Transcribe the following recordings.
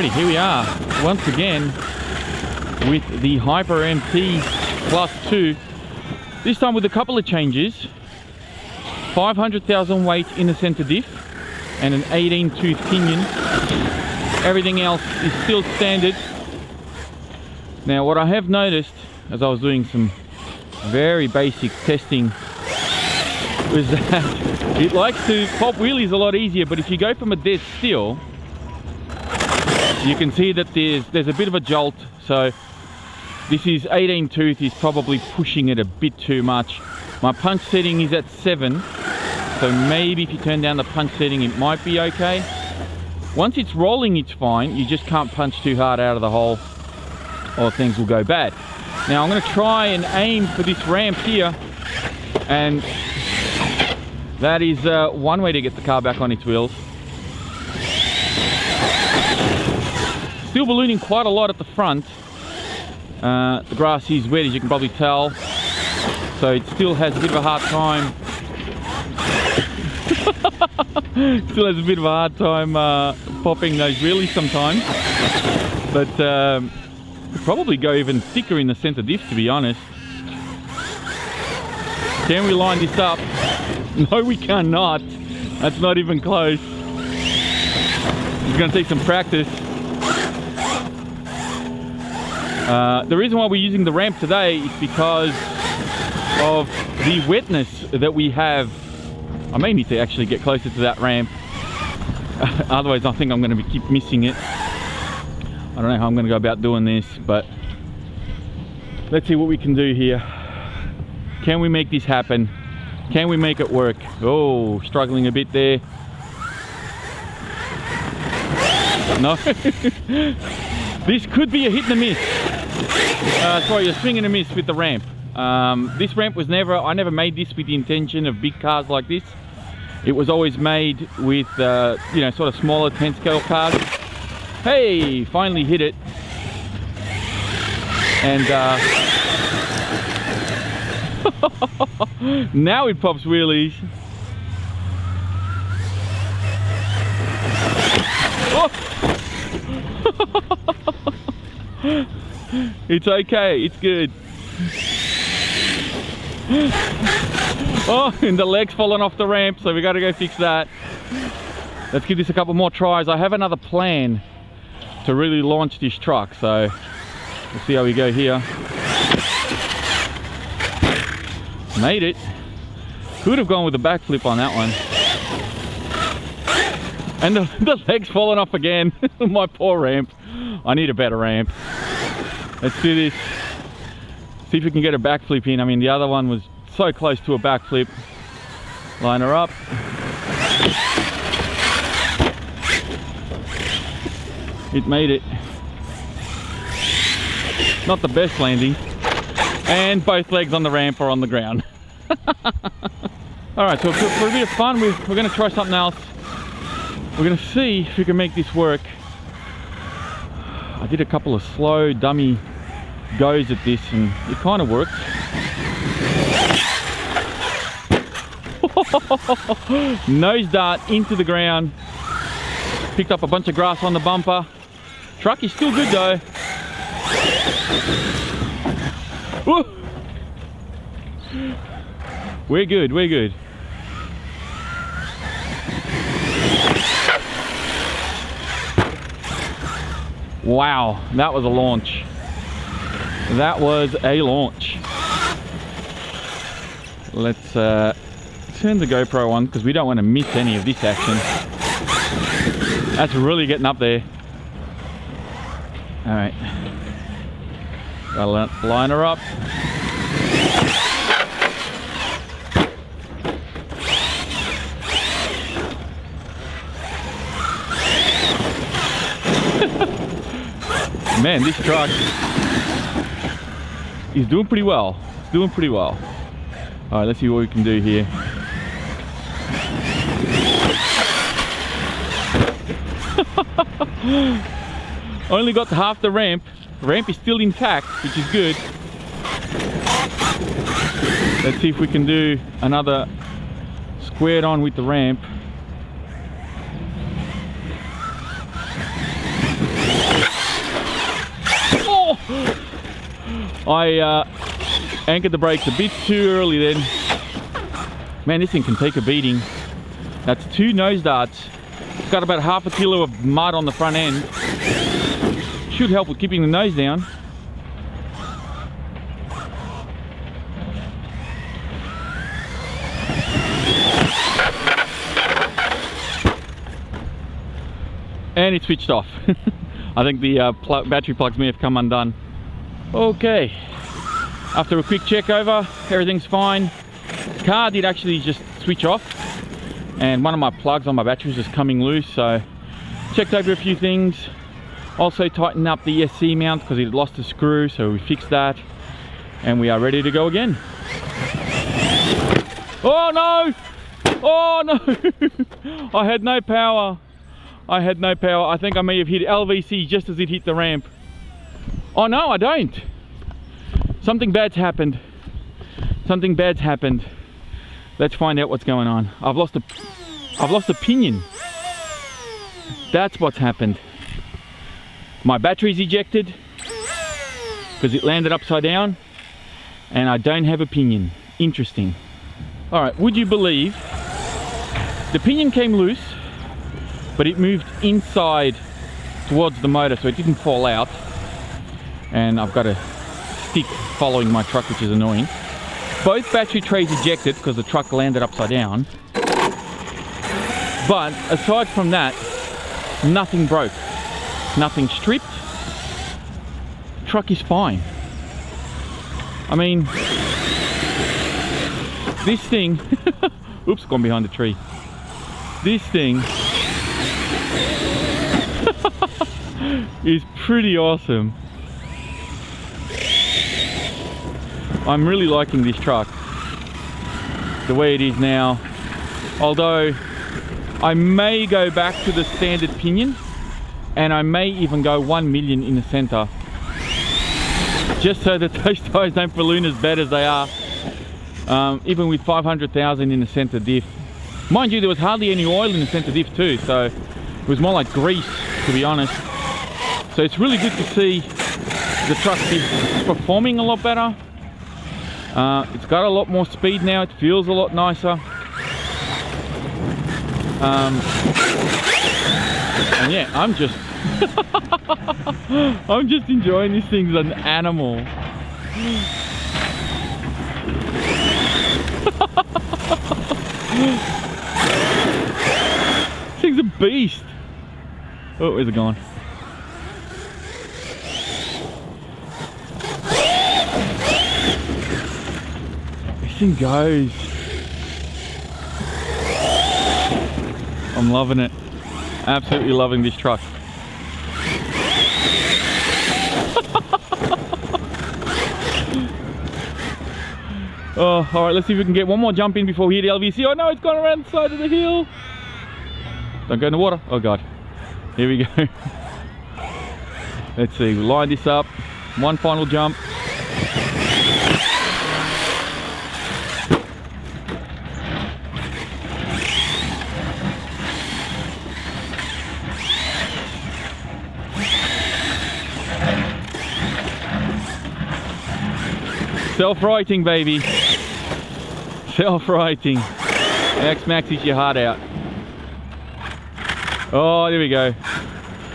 Alrighty, here we are once again with the Hyper MT Plus 2. This time with a couple of changes. 500,000 weight in the center diff and an 18 tooth pinion. Everything else is still standard. Now what I have noticed as I was doing some very basic testing was that it likes to pop wheelies a lot easier, but if you go from a dead still, you can see that there's a bit of a jolt. So this is 18 tooth is probably pushing it a bit too much. My punch setting is at 7, so maybe if you turn down the punch setting it might be okay. Once it's rolling it's fine, you just can't punch too hard out of the hole or things will go bad. Now I'm going to try and aim for this ramp here, and that is one way to get the car back on its wheels. Still ballooning quite a lot at the front. The grass is wet, as you can probably tell, so it still has a bit of a hard time. Still has a bit of a hard time popping those wheelies sometimes, but could probably go even thicker in the center diff, to be honest. Can we line this up? No, we cannot. That's not even close. It's going to take some practice. The reason why we're using the ramp today is because of the wetness that we have. I may need to actually get closer to that ramp. Otherwise I think I'm going to keep missing it. I don't know how I'm going to go about doing this, but let's see what we can do here. Can we make this happen? Can we make it work? Oh, struggling a bit there. No. This could be a hit and a miss. Sorry, a swing and a miss with the ramp. This ramp was I never made this with the intention of big cars like this. It was always made with, you know, sort of smaller 10 scale cars. Hey, finally hit it. And now it pops wheelies. Oh! It's okay, it's good. Oh, and the leg's fallen off the ramp, so we got to go fix that. Let's give this a couple more tries. I have another plan to really launch this truck, so we'll see how we go here. Made it. Could have gone with a backflip on that one. And the leg's fallen off again. My poor ramp. I need a better ramp. Let's do this. See if we can get a backflip in. I mean, the other one was so close to a backflip. Line her up. It made it. Not the best landing. And both legs on the ramp are on the ground. Alright, so for a bit of fun, we're going to try something else. We're going to see if we can make this work. I did a couple of slow dummy goes at this and it kind of worked. Nose dart into the ground. Picked up a bunch of grass on the bumper. Truck is still good though. Woo! We're good, we're good. Wow, that was a launch. That was a launch. Let's turn the GoPro on because we don't want to miss any of this action. That's really getting up there. Alright. Gotta line her up. Man, this truck is doing pretty well. It's doing pretty well. Alright, let's see what we can do here. Only got half the ramp. The ramp is still intact, which is good. Let's see if we can do another squared on with the ramp. I anchored the brakes a bit too early then. Man, this thing can take a beating. That's 2 nose darts. It's got about half a kilo of mud on the front end. Should help with keeping the nose down. And it switched off. I think the battery plugs may have come undone. Okay, after a quick check over, everything's fine. The car did actually just switch off, and one of my plugs on my battery was just coming loose, so checked over a few things. Also tightened up the ESC mount because it had lost a screw, so we fixed that, and we are ready to go again. Oh no! Oh no! I had no power. I had no power. I think I may have hit LVC just as it hit the ramp. Oh no, I don't. Something bad's happened. Something bad's happened. Let's find out what's going on. I've lost a pinion. That's what's happened. My battery's ejected because it landed upside down, and I don't have a pinion. Interesting. All right, would you believe the pinion came loose, but it moved inside towards the motor, so it didn't fall out. And I've got a stick following my truck, which is annoying. Both battery trays ejected because the truck landed upside down. But aside from that, nothing broke. Nothing stripped. The truck is fine. I mean, this thing, oops, gone behind the tree. This thing is pretty awesome. I'm really liking this truck the way it is now, although I may go back to the standard pinion, and I may even go 1 million in the center, just so that those tires don't balloon as bad as they are, even with 500,000 in the center diff. Mind you, there was hardly any oil in the center diff too, so it was more like grease, to be honest. So it's really good to see the truck is performing a lot better. It's got a lot more speed now. It feels a lot nicer. And yeah, I'm just I'm just enjoying this thing as an animal. This thing's a beast. Oh, where's it gone? This thing goes. I'm loving it. Absolutely loving this truck. Oh, all right, let's see if we can get one more jump in before we hit the LVC. Oh no, it's gone around the side of the hill. Don't go in the water. Oh God. Here we go. Let's see, we'll line this up. One final jump. Self-righting, baby. Self-righting. X-maxes your heart out. Oh, there we go.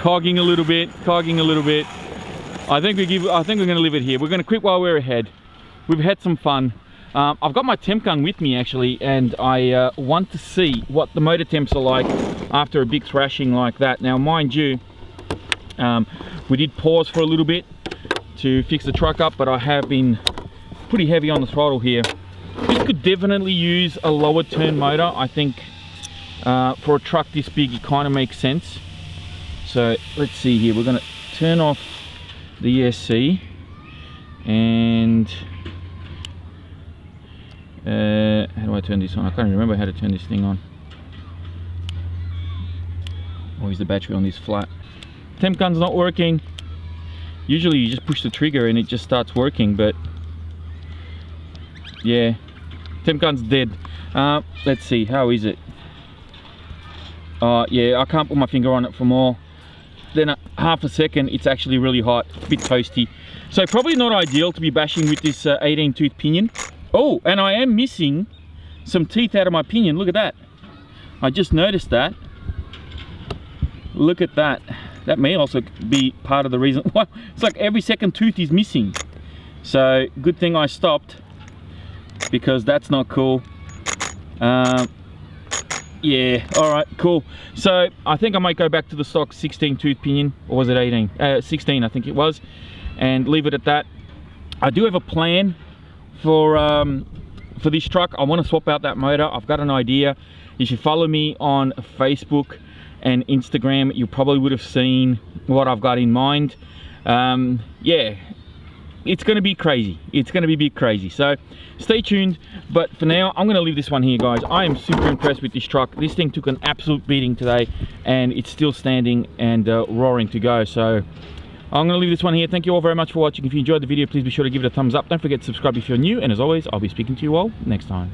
Cogging a little bit, cogging a little bit. I think we're going to leave it here. We're going to quit while we're ahead. We've had some fun. I've got my temp gun with me actually, and I want to see what the motor temps are like after a big thrashing like that. Now, mind you, we did pause for a little bit to fix the truck up, but I have been pretty heavy on the throttle here. This could definitely use a lower turn motor. I think for a truck this big it kind of makes sense. So let's see here, we're going to turn off the ESC and how do I turn this on? I can't remember how to turn this thing on. Or is the battery on this flat? Temp gun's not working. Usually you just push the trigger and it just starts working, but yeah, temp gun's dead. Let's see, how is it? Yeah, I can't put my finger on it for more. then half a second, it's actually really hot, a bit toasty. So probably not ideal to be bashing with this 18 tooth pinion. Oh, and I am missing some teeth out of my pinion. Look at that. I just noticed that. Look at that. That may also be part of the reason. Well, it's like every second tooth is missing. So good thing I stopped, because that's not cool. Yeah, all right, cool. So I think I might go back to the stock 16 tooth pinion, or was it 18? 16, I think it was, and leave it at that. I do have a plan for this truck. I want to swap out that motor. I've got an idea. If you follow me on Facebook and Instagram, you probably would have seen what I've got in mind. Yeah, it's going to be crazy. It's going to be a bit crazy. So stay tuned. But for now, I'm going to leave this one here, guys. I am super impressed with this truck. This thing took an absolute beating today, and it's still standing and roaring to go. So I'm going to leave this one here. Thank you all very much for watching. If you enjoyed the video, please be sure to give it a thumbs up. Don't forget to subscribe if you're new. And as always, I'll be speaking to you all next time.